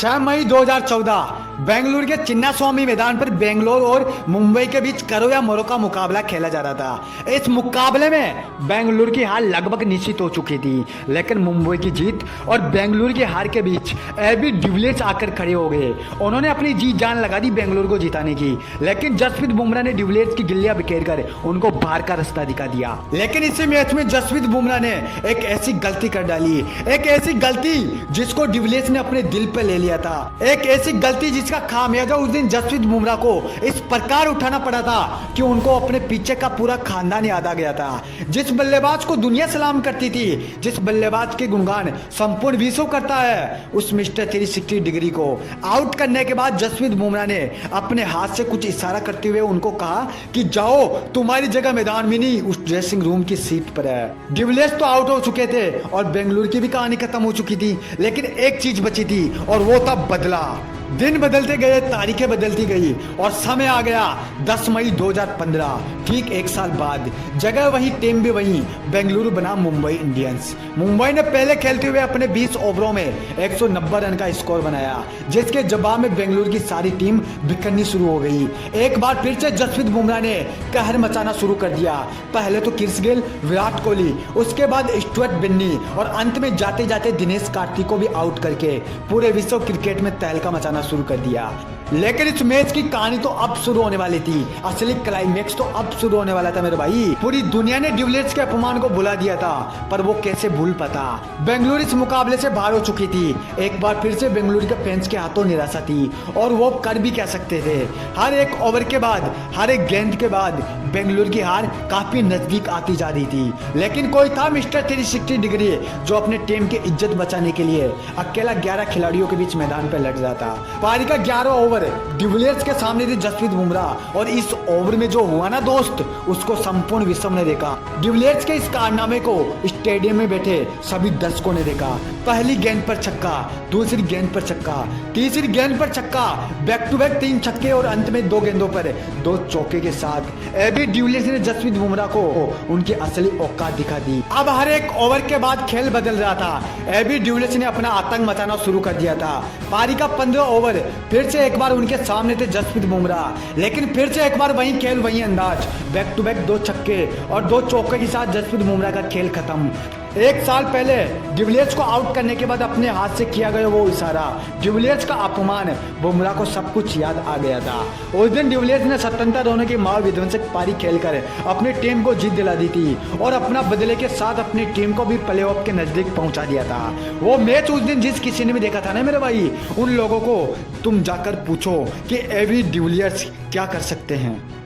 6 मई 2014 बेंगलुरु के चिन्नास्वामी मैदान पर बेंगलोर और मुंबई के बीच करो या मरो का मुकाबला खेला जा रहा था। इस मुकाबले में बेंगलुरु की हार लगभग निश्चित हो चुकी थी, लेकिन मुंबई की जीत और बेंगलुरु की हार के बीच एबी डिविलियर्स आकर खड़े हो गए। उन्होंने अपनी जी जान लगा दी बेंगलुरु को जिताने की, लेकिन जसप्रीत बुमराह ने डिविलियर्स की गिल्लियां बिखेर कर उनको बाहर का रास्ता दिखा दिया। लेकिन इसी मैच में जसप्रीत बुमराह ने एक ऐसी गलती कर डाली, एक ऐसी गलती जिसको डिविलियर्स ने अपने दिल पे ले लिया था, एक ऐसी गलती जिसका खामियाजा उस दिन जसप्रीत बुमराह को इस प्रकार उठाना पड़ा था कि उनको अपने पीछे का पूरा खानदान याद आ गया था। जिस बल्लेबाज को दुनिया सलाम करती थी, जिस बल्लेबाज के गुणगान संपूर्ण विश्व करता है, उस मिस्टर 360 डिग्री को आउट करने के बाद जसप्रीत बुमराह ने अपने हाथ से कुछ इशारा करते हुए उनको कहा कि जाओ, तुम्हारी जगह मैदान में नहीं उस ड्रेसिंग रूम की सीट पर है। डिविलियर्स तो आउट हो चुके थे और बेंगलुरु की भी कहानी खत्म हो चुकी थी, लेकिन एक चीज बची थी और वो था बदला। दिन बदलते गए, तारीखें बदलती गई और समय आ गया 10 मई 2015, ठीक एक साल बाद। जगह वही, टीम भी वही, बेंगलुरु बना मुंबई इंडियंस। मुंबई ने पहले खेलते हुए अपने 20 ओवरों में 190 रन का स्कोर बनाया, जिसके जवाब में बेंगलुरु की सारी टीम बिखरनी शुरू हो गई। एक बार फिर से जसप्रीत बुमराह ने कहर मचाना शुरू कर दिया। पहले तो क्रिस गेल, विराट कोहली, उसके बाद स्टुअर्ट बिन्नी और अंत में जाते जाते दिनेश कार्तिक को भी आउट करके पूरे विश्व क्रिकेट में तहलका मचाना शुरू कर दिया। लेकिन इस मैच की कहानी तो अब शुरू होने वाली थी, असली क्लाइमेक्स तो अब शुरू होने वाला था मेरे भाई। पूरी दुनिया ने डिविलियर्स के अपमान को भुला दिया था, पर वो कैसे भूल पाता। बेंगलुरु इस मुकाबले से बाहर हो चुकी थी। एक बार फिर से बेंगलुरु के फैंस के हाथों निराशा थी, और वो कर भी क्या सकते थे। हर एक ओवर के बाद, हर एक गेंद के बाद बेंगलुरु की हार काफी नजदीक आती जा रही थी। लेकिन कोई था मिस्टर 360 डिग्री जो अपने टीम की इज्जत बचाने के लिए अकेला 11 खिलाड़ियों के बीच मैदान पर लड़ रहा था। पारी का 11 ओवर डिविलियर्स के सामने थे जसप्रीत बुमराह, और इस ओवर में जो हुआ ना दोस्त, उसको संपूर्ण विश्व ने देखा। डिविलियर्स के इस कारनामे को स्टेडियम में बैठे सभी दर्शकों ने देखा। पहली गेंद पर छक्का, दूसरी गेंद पर छक्का, तीसरी गेंद पर छक्का, बैक टू बैक 3 छक्के और अंत में 2 गेंदों पर 2 चौके के साथ एबी डिविलियर्स ने जसप्रीत बुमराह को उनकी असली औकात दिखा दी। अब हर एक ओवर के बाद खेल बदल रहा था। एबी डिविलियर्स ने अपना आतंक मचाना शुरू कर दिया था। पारी का 15 ओवर फिर से एक बार उनके सामने थे जसप्रीत बुमराह, लेकिन फिर से एक बार वही खेल, वही अंदाज, बैक टू बैक 2 छक्के और 2 चौके के साथ जसप्रीत बुमराह का खेल खत्म। एक साल पहले डिविलियर्स को आउट करने के बाद अपने हाथ से किया गया वो इशारा, डिविलियर्स का अपमान, बुमराह को सब कुछ याद आ गया था। उस दिन डिविलियर्स ने स्वतंत्रता होने की महाविध्वंसक पारी खेलकर अपनी टीम को जीत दिला दी थी, और अपना बदले के साथ अपनी टीम को भी प्लेऑफ के नजदीक पहुंचा दिया था। वो मैच उस दिन जिस किसी ने भी देखा था ना मेरे भाई, उन लोगों को तुम जाकर पूछो कि एबी डिविलियर्स क्या कर सकते हैं।